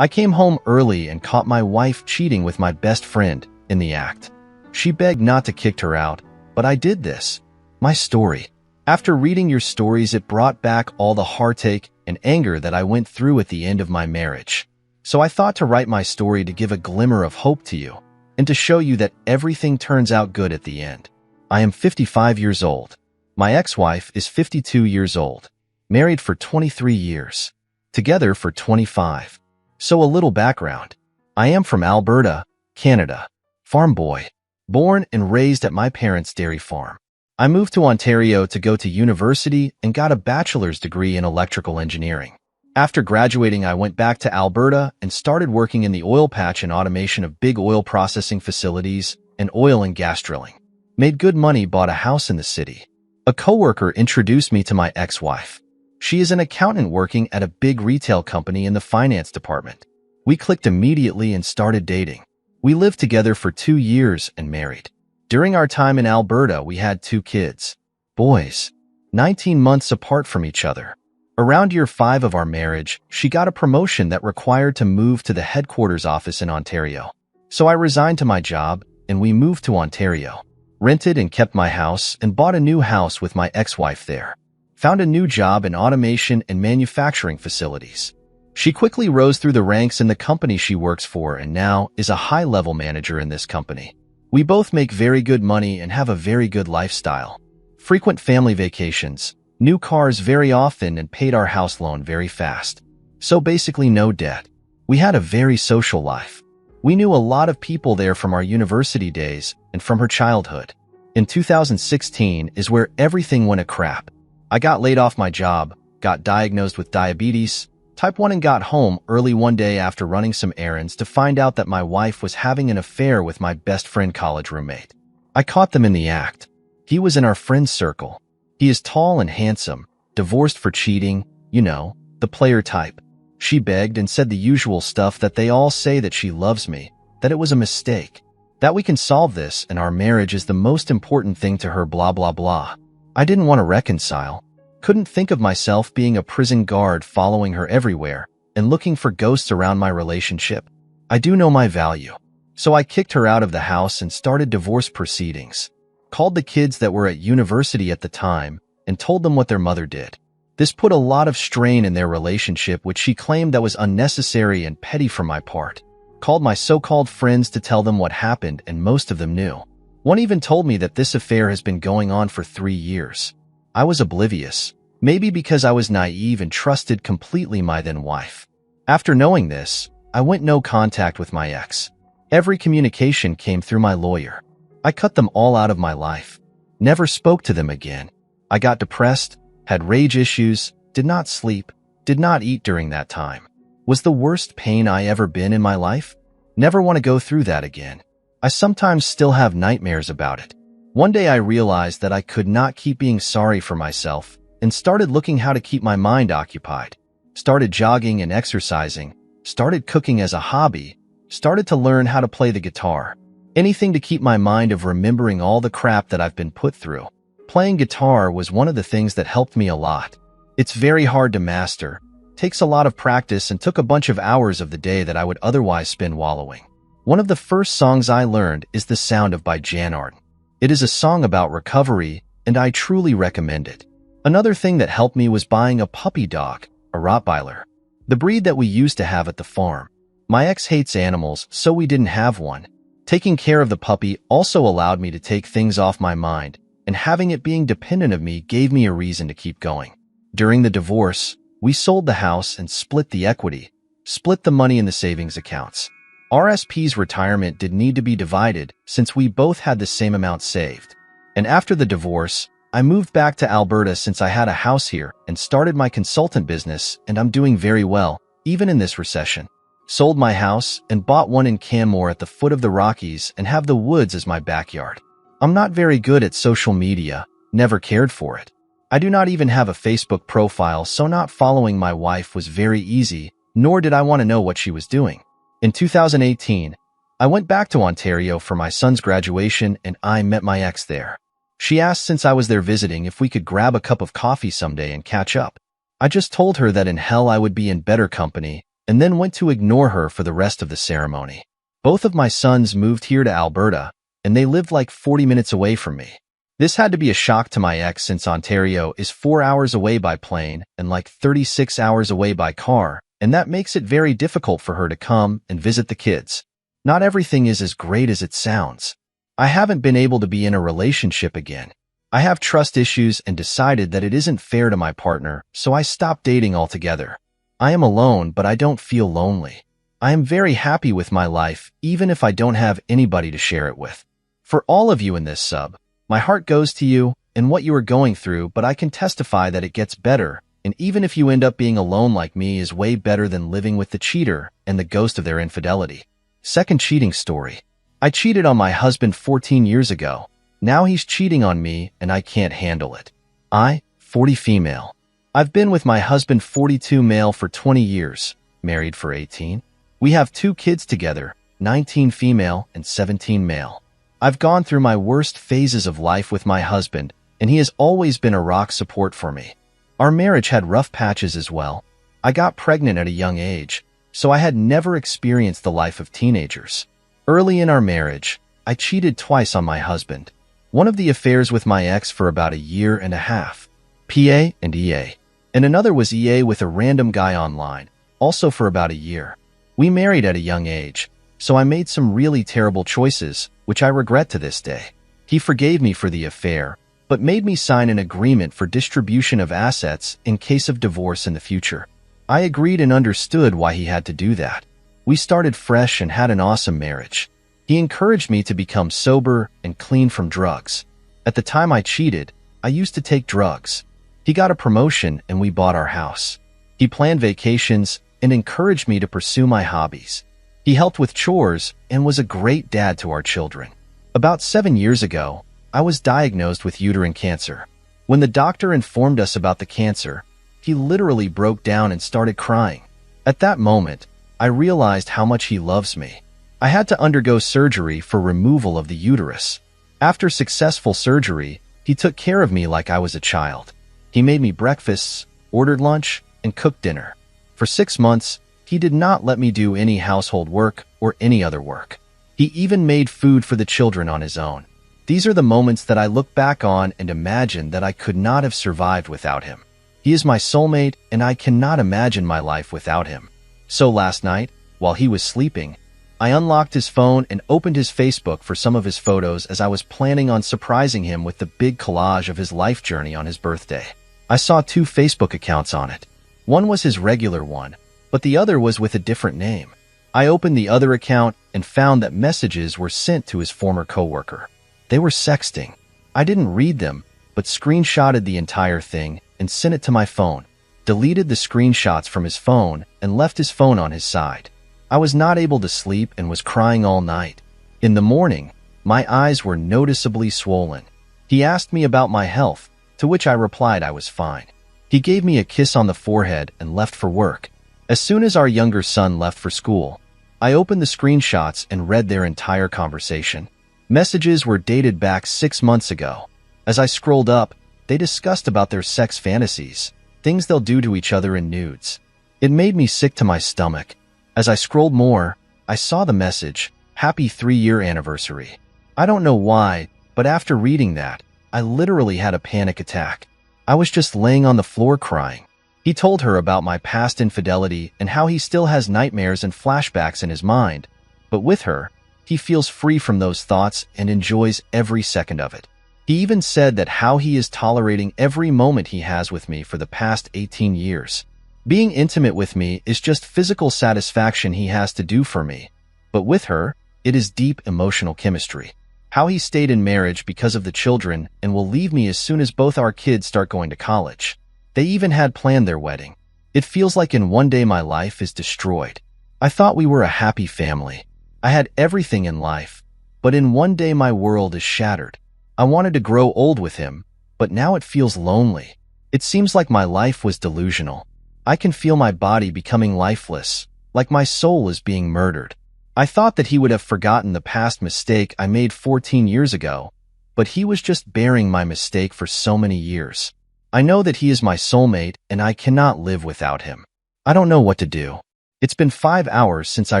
I came home early and caught my wife cheating with my best friend in the act. She begged not to kick her out, but I did this. My story. After reading your stories, it brought back all the heartache and anger that I went through at the end of my marriage. So I thought to write my story to give a glimmer of hope to you and to show you that everything turns out good at the end. I am 55 years old. My ex-wife is 52 years old, married for 23 years, together for 25. So a little background. I am from Alberta, Canada, farm boy, born and raised at my parents' dairy farm. I moved to Ontario to go to university and got a bachelor's degree in electrical engineering. After graduating, I went back to Alberta and started working in the oil patch and automation of big oil processing facilities and oil and gas drilling. Made good money, bought a house in the city. A coworker introduced me to my ex-wife. She is an accountant working at a big retail company in the finance department. We clicked immediately and started dating. We lived together for 2 years and married. During our time in Alberta, we had 2 kids, boys, 19 months apart from each other. Around year 5 of our marriage, she got a promotion that required to move to the headquarters office in Ontario. So I resigned to my job and we moved to Ontario. Rented and kept my house and bought a new house with my ex-wife there. Found a new job in automation and manufacturing facilities. She quickly rose through the ranks in the company she works for and now is a high-level manager in this company. We both make very good money and have a very good lifestyle. Frequent family vacations, new cars very often, and paid our house loan very fast. So basically no debt. We had a very social life. We knew a lot of people there from our university days and from her childhood. In 2016 is where everything went a crap. I got laid off my job, got diagnosed with diabetes, type 1, and got home early one day after running some errands to find out that my wife was having an affair with my best friend college roommate. I caught them in the act. He was in our friend's circle. He is tall and handsome, divorced for cheating, you know, the player type. She begged and said the usual stuff that they all say, that she loves me, that it was a mistake, that we can solve this and our marriage is the most important thing to her, blah blah blah. I didn't want to reconcile. Couldn't think of myself being a prison guard following her everywhere and looking for ghosts around my relationship. I do know my value. So I kicked her out of the house and started divorce proceedings. Called the kids that were at university at the time and told them what their mother did. This put a lot of strain in their relationship, which she claimed that was unnecessary and petty from my part. Called my so-called friends to tell them what happened, and most of them knew. One even told me that this affair has been going on for 3 years. I was oblivious, maybe because I was naive and trusted completely my then wife. After knowing this, I went no contact with my ex. Every communication came through my lawyer. I cut them all out of my life. Never spoke to them again. I got depressed, had rage issues, did not sleep, did not eat during that time. Was the worst pain I ever been in my life. Never want to go through that again. I sometimes still have nightmares about it. One day I realized that I could not keep being sorry for myself and started looking how to keep my mind occupied. Started jogging and exercising, started cooking as a hobby, started to learn how to play the guitar. Anything to keep my mind of remembering all the crap that I've been put through. Playing guitar was one of the things that helped me a lot. It's very hard to master, takes a lot of practice, and took a bunch of hours of the day that I would otherwise spend wallowing. One of the first songs I learned is The Sound of by Jan Arden. It is a song about recovery, and I truly recommend it. Another thing that helped me was buying a puppy dog, a Rottweiler, the breed that we used to have at the farm. My ex hates animals, so we didn't have one. Taking care of the puppy also allowed me to take things off my mind, and having it being dependent of me gave me a reason to keep going. During the divorce, we sold the house and split the equity, split the money in the savings accounts. RSP's retirement did need to be divided since we both had the same amount saved. And after the divorce, I moved back to Alberta since I had a house here and started my consultant business, and I'm doing very well, even in this recession. Sold my house and bought one in Canmore at the foot of the Rockies and have the woods as my backyard. I'm not very good at social media, never cared for it. I do not even have a Facebook profile, so not following my wife was very easy, nor did I want to know what she was doing. In 2018, I went back to Ontario for my son's graduation and I met my ex there. She asked, since I was there visiting, if we could grab a cup of coffee someday and catch up. I just told her that in hell I would be in better company and then went to ignore her for the rest of the ceremony. Both of my sons moved here to Alberta, and they lived like 40 minutes away from me. This had to be a shock to my ex since Ontario is 4 hours away by plane and like 36 hours away by car, and that makes it very difficult for her to come and visit the kids. Not everything is as great as it sounds. I haven't been able to be in a relationship again. I have trust issues and decided that it isn't fair to my partner, so I stopped dating altogether. I am alone, but I don't feel lonely. I am very happy with my life, even if I don't have anybody to share it with. For all of you in this sub, my heart goes to you and what you are going through, but I can testify that it gets better, and even if you end up being alone like me is way better than living with the cheater and the ghost of their infidelity. Second cheating story. I cheated on my husband 14 years ago. Now he's cheating on me and I can't handle it. I, 40 female. I've been with my husband 42 male for 20 years, married for 18. We have 2 kids together, 19 female and 17 male. I've gone through my worst phases of life with my husband, and he has always been a rock support for me. Our marriage had rough patches as well. I got pregnant at a young age, so I had never experienced the life of teenagers. Early in our marriage, I cheated twice on my husband. One of the affairs with my ex for about a year and a half, PA and EA, and another was EA with a random guy online, also for about a year. We married at a young age, so I made some really terrible choices, which I regret to this day. He forgave me for the affair, but made me sign an agreement for distribution of assets in case of divorce in the future. I agreed and understood why he had to do that. We started fresh and had an awesome marriage. He encouraged me to become sober and clean from drugs. At the time I cheated, I used to take drugs. He got a promotion and we bought our house. He planned vacations and encouraged me to pursue my hobbies. He helped with chores and was a great dad to our children. About 7 years ago, I was diagnosed with uterine cancer. When the doctor informed us about the cancer, he literally broke down and started crying. At that moment, I realized how much he loves me. I had to undergo surgery for removal of the uterus. After successful surgery, he took care of me like I was a child. He made me breakfasts, ordered lunch, and cooked dinner. For 6 months, he did not let me do any household work or any other work. He even made food for the children on his own. These are the moments that I look back on and imagine that I could not have survived without him. He is my soulmate, and I cannot imagine my life without him. So last night, while he was sleeping, I unlocked his phone and opened his Facebook for some of his photos as I was planning on surprising him with the big collage of his life journey on his birthday. I saw 2 Facebook accounts on it. One was his regular one, but the other was with a different name. I opened the other account and found that messages were sent to his former coworker. They were sexting. I didn't read them, but screenshotted the entire thing and sent it to my phone, deleted the screenshots from his phone, and left his phone on his side. I was not able to sleep and was crying all night. In the morning, my eyes were noticeably swollen. He asked me about my health, to which I replied I was fine. He gave me a kiss on the forehead and left for work. As soon as our younger son left for school, I opened the screenshots and read their entire conversation. Messages were dated back 6 months ago. As I scrolled up, they discussed about their sex fantasies, things they'll do to each other in nudes. It made me sick to my stomach. As I scrolled more, I saw the message, "Happy 3-year anniversary." I don't know why, but after reading that, I literally had a panic attack. I was just laying on the floor crying. He told her about my past infidelity and how he still has nightmares and flashbacks in his mind, but with her, he feels free from those thoughts and enjoys every second of it. He even said that how he is tolerating every moment he has with me for the past 18 years. Being intimate with me is just physical satisfaction he has to do for me, but with her, it is deep emotional chemistry. How he stayed in marriage because of the children and will leave me as soon as both our kids start going to college. They even had planned their wedding. It feels like in one day my life is destroyed. I thought we were a happy family. I had everything in life, but in one day my world is shattered. I wanted to grow old with him, but now it feels lonely. It seems like my life was delusional. I can feel my body becoming lifeless, like my soul is being murdered. I thought that he would have forgotten the past mistake I made 14 years ago, but he was just bearing my mistake for so many years. I know that he is my soulmate and I cannot live without him. I don't know what to do. It's been 5 hours since I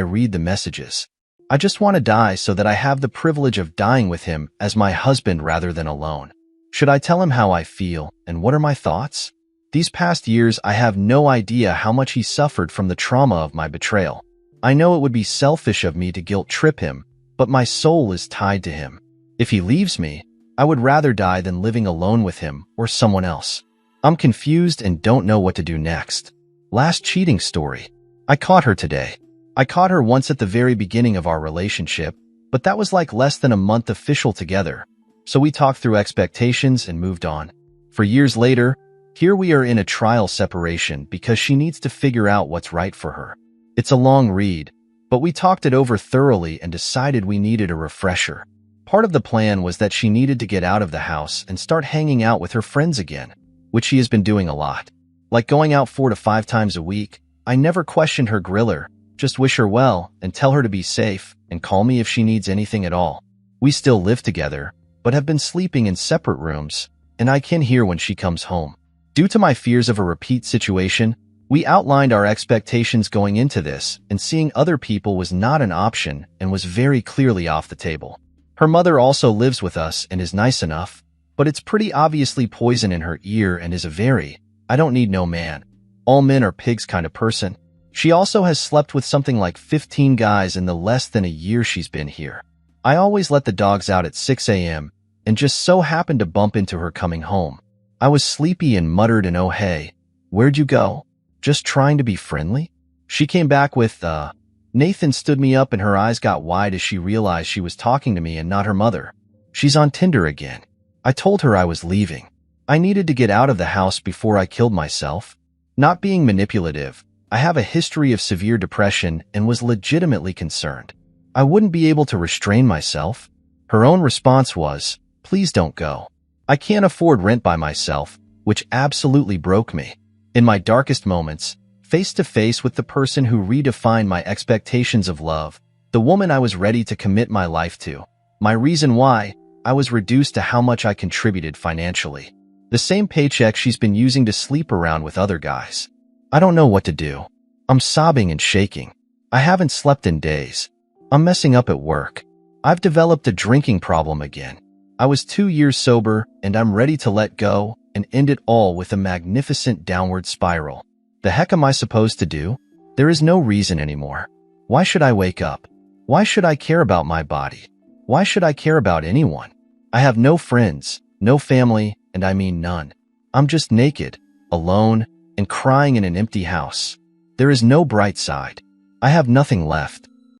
read the messages. I just want to die so that I have the privilege of dying with him as my husband rather than alone. Should I tell him how I feel and what are my thoughts? These past years, I have no idea how much he suffered from the trauma of my betrayal. I know it would be selfish of me to guilt trip him, but my soul is tied to him. If he leaves me, I would rather die than living alone with him or someone else. I'm confused and don't know what to do next. Last cheating story. I caught her today. I caught her once at the very beginning of our relationship, but that was like less than a month official together. So we talked through expectations and moved on. For years later, here we are in a trial separation because she needs to figure out what's right for her. It's a long read, but we talked it over thoroughly and decided we needed a refresher. Part of the plan was that she needed to get out of the house and start hanging out with her friends again, which she has been doing a lot. Like going out 4 to 5 times a week. I never questioned her griller, just wish her well and tell her to be safe and call me if she needs anything at all. We still live together, but have been sleeping in separate rooms, and I can hear when she comes home. Due to my fears of a repeat situation, we outlined our expectations going into this, and seeing other people was not an option and was very clearly off the table. Her mother also lives with us and is nice enough, but it's pretty obviously poison in her ear and is a very, I don't need no man. All men are pigs kind of person. She also has slept with something like 15 guys in the less than a year she's been here. I always let the dogs out at 6 a.m. and just so happened to bump into her coming home. I was sleepy and muttered an "Oh hey, where'd you go? Just trying to be friendly?" She came back with, Nathan stood me up and her eyes got wide as she realized she was talking to me and not her mother. She's on Tinder again. I told her I was leaving. I needed to get out of the house before I killed myself. Not being manipulative, I have a history of severe depression and was legitimately concerned. I wouldn't be able to restrain myself. Her own response was, "Please don't go. I can't afford rent by myself," which absolutely broke me. In my darkest moments, face to face with the person who redefined my expectations of love, the woman I was ready to commit my life to, my reason why, I was reduced to how much I contributed financially. The same paycheck she's been using to sleep around with other guys. I don't know what to do. I'm sobbing and shaking. I haven't slept in days. I'm messing up at work. I've developed a drinking problem again. I was 2 years sober and I'm ready to let go and end it all with a magnificent downward spiral. The heck am I supposed to do? There is no reason anymore. Why should I wake up? Why should I care about my body? Why should I care about anyone? I have no friends, no family, and I mean none. I'm just naked, alone, and crying in an empty house. There is no bright side. I have nothing left.